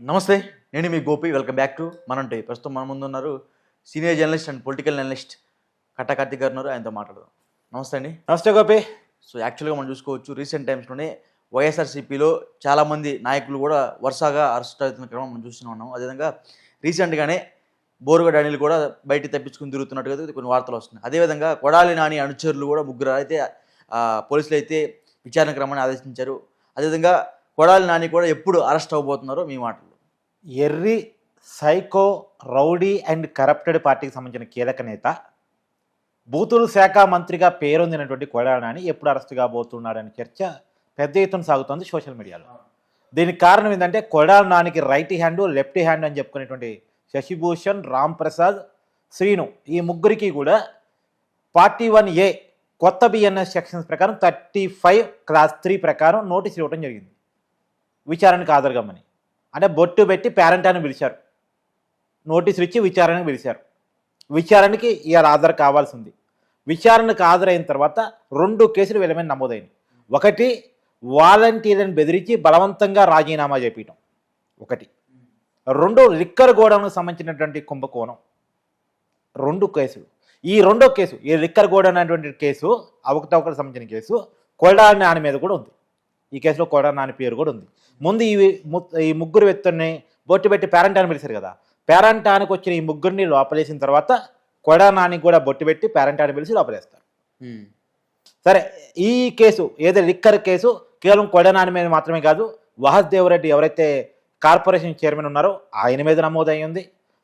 నమస్తే, నేను మీ గోపి. వెల్కమ్ బ్యాక్ టు మనంటే. ప్రస్తుతం మన ముందు ఉన్నారు senior journalist and political analyst Katta Karthik garu ఉన్నారు. ఆయనతో మాట్లాడదాం. నమస్తే అండి. నమస్తే గోపి. సో యాక్చువల్గా మనం చూసుకోవచ్చు, రీసెంట్ టైమ్స్లోనే వైఎస్ఆర్సీపీలో చాలామంది నాయకులు కూడా వరుసగా అరెస్ట్ అవుతున్న క్రమం మనం చూస్తూనే ఉన్నాం. అదేవిధంగా రీసెంట్గానే బోరుగడ్డ అనిల్ కూడా బయటికి తప్పించుకుని తిరుగుతున్నట్టుగా కొన్ని వార్తలు వస్తున్నాయి. అదేవిధంగా కొడాలి నాని అనుచరులు కూడా ముగ్గురు అయితే పోలీసులు అయితే విచారణకు రమ్మని ఆదేశించారు. అదేవిధంగా కొడాలి నాని కూడా ఎప్పుడు అరెస్ట్ అవ్వబోతున్నారో మీ మాటలు. ఎర్రి సైకో రౌడీ అండ్ కరప్టెడ్ పార్టీకి సంబంధించిన కీలక నేత, బూతుల శాఖ మంత్రిగా పేరొందినటువంటి కొడాలి నాని ఎప్పుడు అరెస్ట్ కాబోతున్నాడనే చర్చ పెద్ద ఎత్తున సాగుతోంది సోషల్ మీడియాలో. దీనికి కారణం ఏంటంటే కొడాలి నానికి రైట్ హ్యాండ్, లెఫ్ట్ హ్యాండ్ అని చెప్పుకునేటువంటి శశిభూషణ్, రామ్ ప్రసాద్, శ్రీను, ఈ ముగ్గురికి కూడా 41A కొత్త బిఎన్ఎస్ సెక్షన్స్ ప్రకారం 35 క్లాస్ 3 ప్రకారం నోటీసులు ఇవ్వడం జరిగింది విచారణకు హాజరుగమ్మని. అంటే బొట్టు పెట్టి పేరెంటాన్ని పిలిచారు, నోటీసులు ఇచ్చి విచారణకు పిలిచారు. విచారణకి ఇవాళ హాజరు కావాల్సి ఉంది. విచారణకు హాజరైన తర్వాత 2 కేసులు వీళ్ళ మీద నమోదైనవి. ఒకటి, వాలంటీర్లను బెదిరించి బలవంతంగా రాజీనామా చేపించడం ఒకటి. 2, లిక్కర్ గోడౌన్కు సంబంధించినటువంటి కుంభకోణం 2 కేసులు. ఈ 2వ కేసు, ఈ లిక్కర్ గోడౌన్ అనేటువంటి కేసు, అవకతవకలకు సంబంధించిన కేసు కొడాలి నాని మీద కూడా ఉంది. ఈ కేసులో కొడాలి నాని పేరు కూడా ఉంది. ముందు ఈ ముగ్గురు వ్యక్తుల్ని బొట్టు పెట్టి పేరెంటాన్ని పిలిచారు కదా, పేరెంటానికి వచ్చిన ఈ ముగ్గురిని లోపలేసిన తర్వాత కొడాలి నానికి కూడా బొట్టు పెట్టి పేరెంటాన్ని పిలిచి లోపలేస్తారు. సరే, ఈ కేసు ఏదో లిక్కర్ కేసు కేవలం కొడాలి నాని మీద మాత్రమే కాదు, వాసుదేవరెడ్డి ఎవరైతే కార్పొరేషన్ చైర్మన్ ఉన్నారో ఆయన మీద నమోదయ్యింది.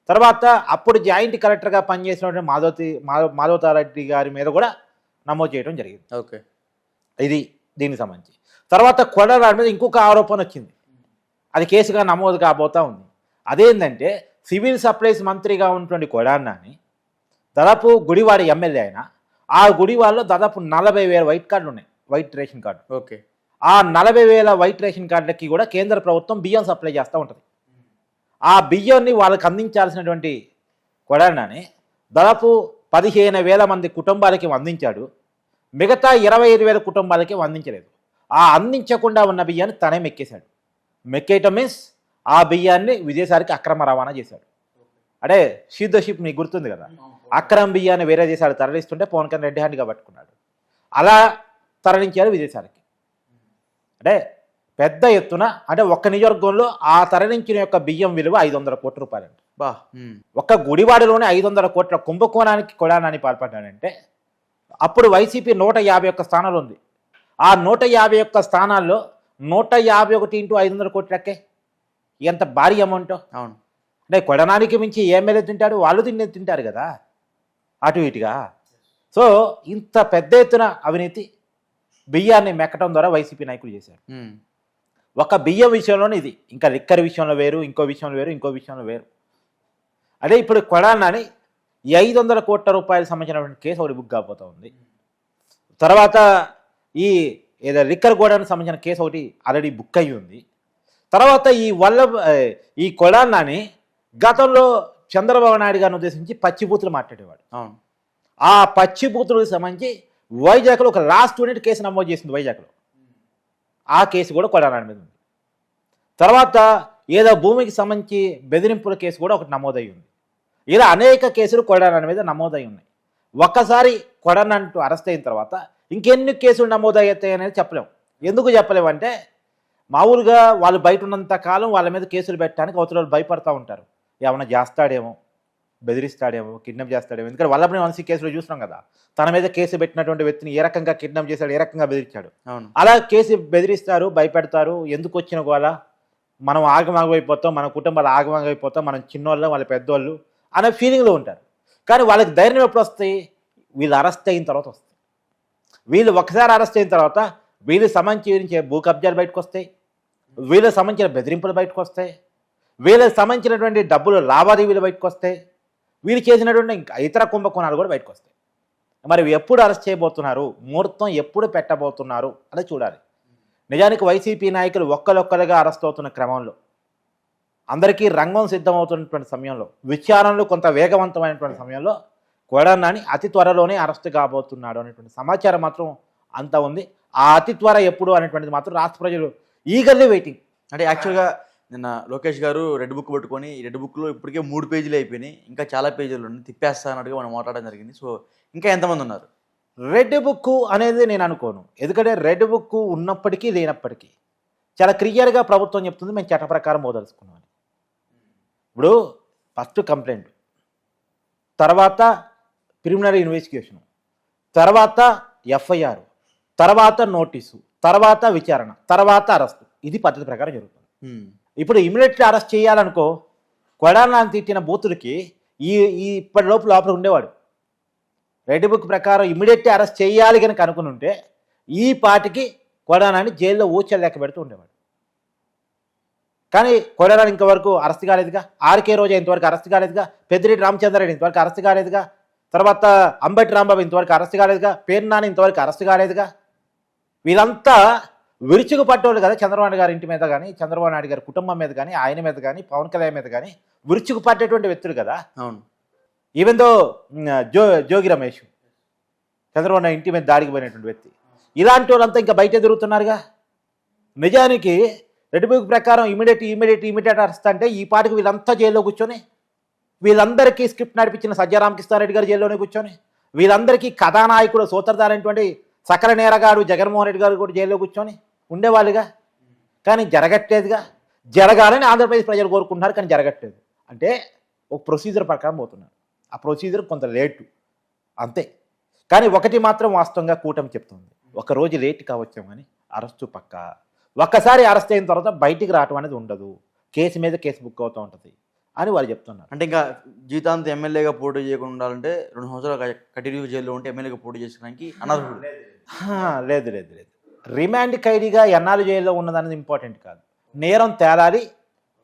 తర్వాత అప్పుడు జాయింట్ కలెక్టర్గా పనిచేసినటువంటి మాధవతారెడ్డి గారి మీద కూడా నమోదు చేయడం జరిగింది. ఓకే, ఇది దీనికి సంబంధించి. తర్వాత కొడాలి మీద ఇంకొక ఆరోపణ వచ్చింది, అది కేసుగా నమోదు కాబోతా ఉంది. అదేంటంటే సివిల్ సప్లైస్ మంత్రిగా ఉన్నటువంటి కొడాలి నాని దాదాపు గుడివాడ ఎమ్మెల్యే అయినా, ఆ గుడివాడలో దాదాపు 40,000 వైట్ కార్డులు ఉన్నాయి, వైట్ రేషన్ కార్డు. ఓకే, ఆ 40,000 వైట్ రేషన్ కార్డులకి కూడా కేంద్ర ప్రభుత్వం బియ్యం సప్లై చేస్తూ ఉంటుంది. ఆ బియ్యాన్ని వాళ్ళకి అందించాల్సినటువంటి కొడాలి నాని దాదాపు 15,000 మంది కుటుంబాలకి అందించాడు. మిగతా 25,000 కుటుంబాలకి అందించలేదు. ఆ అందించకుండా ఉన్న బియ్యాన్ని తనే మెక్కేశాడు. మెక్కేయటం మీన్స్ ఆ బియ్యాన్ని విదేశాలకి అక్రమ రవాణా చేశాడు. అంటే షిప్ మీకు గుర్తుంది కదా, అక్రమ బియ్యాన్ని వేరే దేశాలు తరలిస్తుంటే పవన్ కళ్యాణ్ రెడ్డి హ్యాండ్గా పట్టుకున్నాడు. అలా తరలించారు విదేశాలకి. అంటే పెద్ద ఎత్తున, అంటే ఒక్క నియోజకవర్గంలో ఆ తరలించిన యొక్క బియ్యం విలువ 500 కోట్ల రూపాయలు అండి. ఒక్క గుడివాడలోనే 500 కోట్ల కుంభకోణానికి కొడాలి నాని పాల్పడ్డాడంటే అప్పుడు వైసీపీ 151 స్థానాలు ఉంది. ఆ 151 స్థానాల్లో 151 × 500 కోట్లకే ఎంత భారీ అమౌంట్. అవును, అంటే కొడాలికి మించి ఎమ్మెల్యే తింటాడు, వాళ్ళు తింటారు కదా అటు ఇటుగా. సో ఇంత పెద్ద ఎత్తున అవినీతి బియ్యాన్ని మెక్కడం ద్వారా వైసీపీ నాయకులు చేశారు. ఒక బియ్యం విషయంలోనే ఇది, ఇంకా లిక్కర్ విషయంలో వేరు, ఇంకో విషయంలో వేరు, ఇంకో విషయంలో వేరు. అదే ఇప్పుడు కొడాలి నాని 500 కోట్ల రూపాయలకు సంబంధించినటువంటి కేసు ఒకటి బుక్ కాబోతూ ఉంది. తర్వాత ఈ ఏదో లిక్కర్ గోడౌన్కి సంబంధించిన కేసు ఒకటి ఆల్రెడీ బుక్ అయ్యి ఉంది. తర్వాత ఈ కొడాలి నాని గతంలో చంద్రబాబు నాయుడు గారిని ఉద్దేశించి పచ్చిబూతులు మాట్లాడేవాడు. అవును, ఆ పచ్చిబూతులకు సంబంధించి వైజాగ్లో ఒక లాస్ట్ యూనిట్ కేసు నమోదు చేసింది వైజాగ్లో. ఆ కేసు కూడా కొడాలి నాని మీద ఉంది. తర్వాత ఏదో భూమికి సంబంధించి బెదిరింపుల కేసు కూడా ఒకటి నమోదయ్యి ఉంది. ఇలా అనేక కేసులు కొడాలి నాని మీద నమోదై ఉన్నాయి. ఒక్కసారి కొడాలి నాని అరెస్ట్ అయిన తర్వాత ఇంకెన్ని కేసులు నమోదవుతాయి అనేది చెప్పలేము. ఎందుకు చెప్పలేమంటే మామూలుగా వాళ్ళు బయట ఉన్నంత కాలం వాళ్ళ మీద కేసులు పెట్టడానికి అవతల వాళ్ళు భయపడతా ఉంటారు. ఏమన్నా చేస్తాడేమో, బెదిరిస్తాడేమో, కిడ్నాప్ చేస్తాడేమో. ఎందుకంటే వల్లభనేని వంశీ కేసులో చూసినాం కదా, తన మీద కేసు పెట్టినటువంటి వ్యక్తిని ఏ రకంగా కిడ్నాప్ చేశాడు, ఏ రకంగా బెదిరించాడు. అవును, అలా కేసు బెదిరిస్తారు, భయపెడతారు. ఎందుకు వచ్చిన గోల, మనం ఆగమాగమైపోతాం, మన కుటుంబాలు ఆగమాగమైపోతాం, మనం చిన్నోళ్ళం, వాళ్ళ పెద్దోళ్ళు అనే ఫీలింగ్లో ఉంటారు. కానీ వాళ్ళకి ధైర్యం ఎప్పుడు వస్తాయి, వీళ్ళు అరెస్ట్ అయిన తర్వాత వస్తాయి. వీళ్ళు ఒకసారి అరెస్ట్ అయిన తర్వాత వీళ్ళు సంబంధించిన భూ కబ్జాలు బయటకు వస్తాయి, వీళ్ళకి సంబంధించిన బెదిరింపులు బయటకు వస్తాయి, వీళ్ళకి సంబంధించినటువంటి డబ్బులు లావాదేవీలు బయటకు వస్తాయి, వీళ్ళు చేసినటువంటి ఇంకా ఇతర కుంభకోణాలు కూడా బయటకు వస్తాయి. మరి ఎప్పుడు అరెస్ట్ చేయబోతున్నారు, ముహూర్తం ఎప్పుడు పెట్టబోతున్నారు అని చూడాలి. నిజానికి వైసీపీ నాయకులు ఒక్కరొక్కరుగా అరెస్ట్ అవుతున్న క్రమంలో, అందరికీ రంగం సిద్ధమవుతున్నటువంటి సమయంలో, విచారణలు కొంత వేగవంతమైనటువంటి సమయంలో కొడాలి నాని అతి త్వరలోనే అరెస్ట్ కాబోతున్నాడు అనేటువంటి సమాచారం మాత్రం అంతా ఉంది. ఆ అతి త్వర ఎప్పుడు అనేటువంటిది మాత్రం రాష్ట్ర ప్రజలు ఈగర్లీ వెయిటింగ్. అంటే యాక్చువల్గా నిన్న లోకేష్ గారు రెడ్ బుక్ పట్టుకొని ఈ రెడ్ బుక్లో ఇప్పటికే 3 పేజీలు అయిపోయినాయి, ఇంకా చాలా పేజీలు ఉన్నాయి, తిప్పేస్తా అన్నట్టుగా మనం మాట్లాడడం జరిగింది. సో ఇంకా ఎంతమంది ఉన్నారు? రెడ్ బుక్ అనేది నేను అనుకోను. ఎందుకంటే రెడ్ బుక్ ఉన్నప్పటికీ లేనప్పటికీ చాలా క్లియర్గా ప్రభుత్వం చెప్తుంది మేము చట్ట ప్రకారం మోదలుచుకున్నాం. ఇప్పుడు ఫస్ట్ కంప్లైంట్, తర్వాత ప్రిలిమినరీ ఇన్వెస్టిగేషను, తర్వాత ఎఫ్ఐఆర్, తర్వాత నోటీసు, తర్వాత విచారణ, తర్వాత అరెస్ట్. ఇది పద్ధతి ప్రకారం జరుగుతుంది. ఇప్పుడు ఇమీడియట్లీ అరెస్ట్ చేయాలనుకో, కొడాలని తిట్టిన బూతులకి ఈ ఇప్పటి లోపల ఉండేవాడు. రెడ్ బుక్ ప్రకారం ఇమీడియట్లీ అరెస్ట్ చేయాలి కనుక అనుకుని ఉంటే ఈ పాటికి కొడాలని జైల్లో ఊచలు లెక్క పెడుతూ ఉండేవాడు. కానీ కొడాలని ఇంతవరకు అరెస్ట్ కాలేదుగా, ఆర్కే రోజా ఇంతవరకు అరెస్ట్ కాలేదుగా, పెద్దిరెడ్డి రామచంద్రారెడ్డి ఇంతవరకు అరెస్ట్ కాలేదుగా, తర్వాత అంబటి రాంబాబు ఇంతవరకు అరెస్ట్ కాలేదుగా, పేరు నాని ఇంతవరకు అరెస్ట్ కాలేదుగా. వీళ్ళంతా విరుచుకు పట్టేవాళ్ళు కదా చంద్రబాబు నాయుడు గారి ఇంటి మీద కానీ, చంద్రబాబు నాయుడు గారి కుటుంబం మీద కానీ, ఆయన మీద కానీ, పవన్ కళ్యాణ్ మీద కానీ విరుచుకు పట్టేటువంటి వ్యక్తులు కదా. అవును. ఈవెన్ దో జోగి రమేష్ చంద్రబాబు నాయుడు ఇంటి మీద దాడికి పోయినటువంటి వ్యక్తి. ఇలాంటి వాళ్ళంతా ఇంకా బయట తిరుగుతున్నారుగా. నిజానికి రెడ్ బుక్ ప్రకారం ఇమీడియట్ అరెస్ట్ అంటే ఈ పాటికి వీళ్ళంతా జైల్లో కూర్చొని, వీళ్ళందరికీ స్క్రిప్ట్ నడిపించిన సజ్జరామకృష్ణారెడ్డి గారు జైల్లోనే కూర్చొని, వీళ్ళందరికీ కథానాయకుడు సూత్రధారైనటువంటి సకల నేరగాడు జగన్మోహన్ రెడ్డి గారు కూడా జైల్లో కూర్చొని ఉండేవాళ్ళుగా. కానీ జరగట్లేదుగా. జరగాలని ఆంధ్రప్రదేశ్ ప్రజలు కోరుకుంటున్నారు, కానీ జరగట్లేదు. అంటే ఒక ప్రొసీజర్ ప్రకారం పోతున్నారు. ఆ ప్రొసీజర్ కొంత లేటు అంతే. కానీ ఒకటి మాత్రం వాస్తవంగా కూటమి చెప్తుంది, ఒకరోజు లేట్ కావచ్చు కానీ అరెస్టు పక్క. ఒక్కసారి అరెస్ట్ అయిన తర్వాత బయటికి రావటం అనేది ఉండదు, కేసు మీద కేసు బుక్ అవుతూ ఉంటుంది అని వాళ్ళు చెప్తున్నారు. అంటే ఇంకా జీవితాంతం ఎమ్మెల్యేగా పోటీ చేయకుండా ఉండాలంటే 2 సంవత్సరాలు కంటిన్యూ జైల్లో ఉంటే ఎమ్మెల్యేగా పోటీ చేసుకోవడానికి అనర్హుడు. లేదు. రిమాండ్ ఖైదీగా ఎన్నాళ్ళు జైల్లో ఉన్నదనేది ఇంపార్టెంట్ కాదు. నేరం తేలాలి,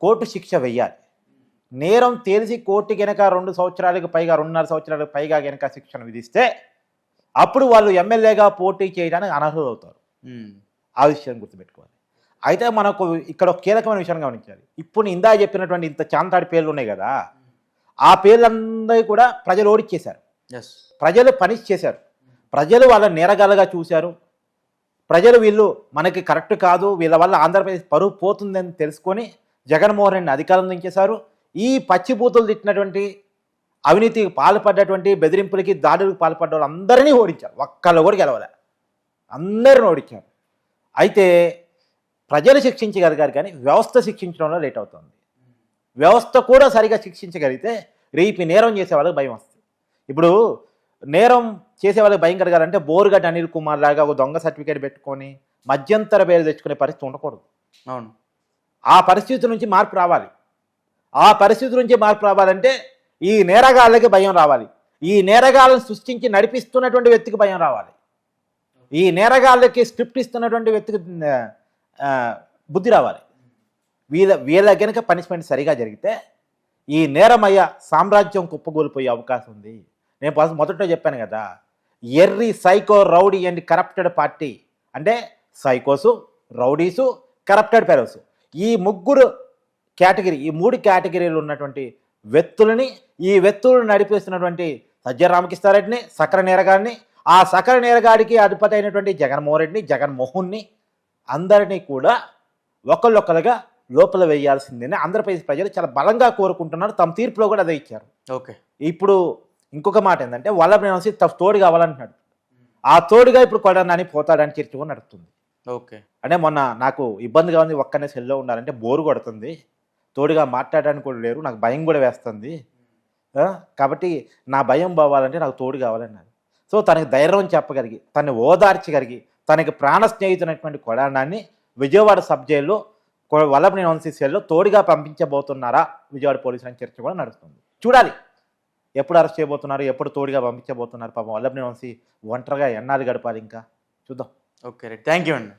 కోర్టు శిక్ష వెయ్యాలి. నేరం తేలిసి కోర్టు కనుక 2 సంవత్సరాలకు పైగా 2.5 సంవత్సరాలకు పైగా కనుక శిక్షను విధిస్తే అప్పుడు వాళ్ళు ఎమ్మెల్యేగా పోటీ చేయడానికి అనర్హులు అవుతారు. ఆ విషయం గుర్తుపెట్టుకోవాలి. అయితే మనకు ఇక్కడ ఒక కీలకమైన విషయం గమనించాలి. ఇప్పుడు ఇందా చెప్పినటువంటి ఇంత చాంతాడి పేర్లు ఉన్నాయి కదా, ఆ పేర్లందరూ కూడా ప్రజలు ఓడిచ్చేశారు. ప్రజలు పనిష్ చేశారు. ప్రజలు వాళ్ళ నేరగాలుగా చూశారు. ప్రజలు వీళ్ళు మనకి కరెక్ట్ కాదు, వీళ్ళ వల్ల ఆంధ్రప్రదేశ్ పరువు పోతుందని తెలుసుకొని జగన్మోహన్ రెడ్డిని అధికారం దించేశారు. ఈ పచ్చిబూతులు తిట్టినటువంటి, అవినీతికి పాల్పడ్డటువంటి, బెదిరింపులకి దాడులకు పాల్పడ్డ వాళ్ళందరినీ ఓడించారు. ఒక్కళ్ళు కూడా గెలవలే, అందరిని ఓడించారు. అయితే ప్రజలు శిక్షించగలిగారు కానీ వ్యవస్థ శిక్షించడంలో లేట్ అవుతుంది. వ్యవస్థ కూడా సరిగా శిక్షించగలిగితే రేపు నేరం చేసే వాళ్ళకి భయం వస్తుంది. ఇప్పుడు నేరం చేసే వాళ్ళకి భయం కలగాలంటే బోరుగడ్డ అనిల్ కుమార్ లాగా ఒక దొంగ సర్టిఫికేట్ పెట్టుకొని మధ్యంతర బెయిల్ తెచ్చుకునే పరిస్థితి ఉండకూడదు. అవును. ఆ పరిస్థితి నుంచి మార్పు రావాలి. ఆ పరిస్థితి నుంచి మార్పు రావాలంటే ఈ నేరగాళ్ళకి భయం రావాలి. ఈ నేరగాళ్ళను సృష్టించి నడిపిస్తున్నటువంటి వ్యక్తికి భయం రావాలి. ఈ నేరగాళ్ళకి స్క్రిప్ట్ ఇస్తున్నటువంటి వ్యక్తికి బుద్ధి రావాలి. వీళ్ళ కనుక పనిష్మెంట్ సరిగా జరిగితే ఈ నేరమయ్య సామ్రాజ్యం కుప్పగూలిపోయే అవకాశం ఉంది. నేను మొదట్లో చెప్పాను కదా, ఎర్రి psycho rowdy and corrupted party అంటే సైకోసు, రౌడీసు, కరప్టెడ్ ఫెలోసు, ఈ ముగ్గురు కేటగిరీ, ఈ 3 కేటగిరీలు ఉన్నటువంటి వ్యక్తులని, ఈ వ్యక్తులను నడిపిస్తున్నటువంటి సజ్జల రామకృష్ణారెడ్డిని, సకల నేరగాడిని, ఆ సకల నేరగాడికి అధిపతి అయినటువంటి జగన్మోహన్ రెడ్డిని, జగన్మోహన్ని అందరినీ కూడా ఒకళ్ళొక్కరుగా లోపల వేయాల్సిందని ఆంధ్రప్రదేశ్ ప్రజలు చాలా బలంగా కోరుకుంటున్నారు. తమ తీర్పులో కూడా అదే ఇచ్చారు. ఓకే. ఇప్పుడు ఇంకొక మాట ఏంటంటే వల్లభనేని తోడు కావాలంటున్నాడు. ఆ తోడుగా ఇప్పుడు కొడాలని పోతాడని చర్చ కూడా నడుస్తుంది. ఓకే. అంటే మొన్న నాకు ఇబ్బందిగా ఉంది, ఒక్కనే సెల్లో ఉండాలంటే బోరు కొడుతుంది, తోడుగా మాట్లాడడానికి కూడా లేరు, నాకు భయం కూడా వేస్తుంది, కాబట్టి నా భయం పోవాలంటే నాకు తోడు కావాలన్నారు. సో తనకి ధైర్యం చెప్పగలిగి, తనని ఓదార్చగలిగి, తనకి ప్రాణ స్నేహితునటువంటి కొడాలని విజయవాడ సబ్ జైల్లో వల్లభనేని సెల్లో తోడుగా పంపించబోతున్నారా విజయవాడ పోలీసులు అని చర్చ కూడా నడుస్తుంది. చూడాలి ఎప్పుడు అరెస్ట్ చేయబోతున్నారు, ఎప్పుడు తోడుగా పంపించబోతున్నారు. పాపం వల్లభనేని ఒంటరిగా ఎన్నాళ్ళు గడపాలి, ఇంకా చూద్దాం. ఓకే రైట్, థ్యాంక్ యూ అండి.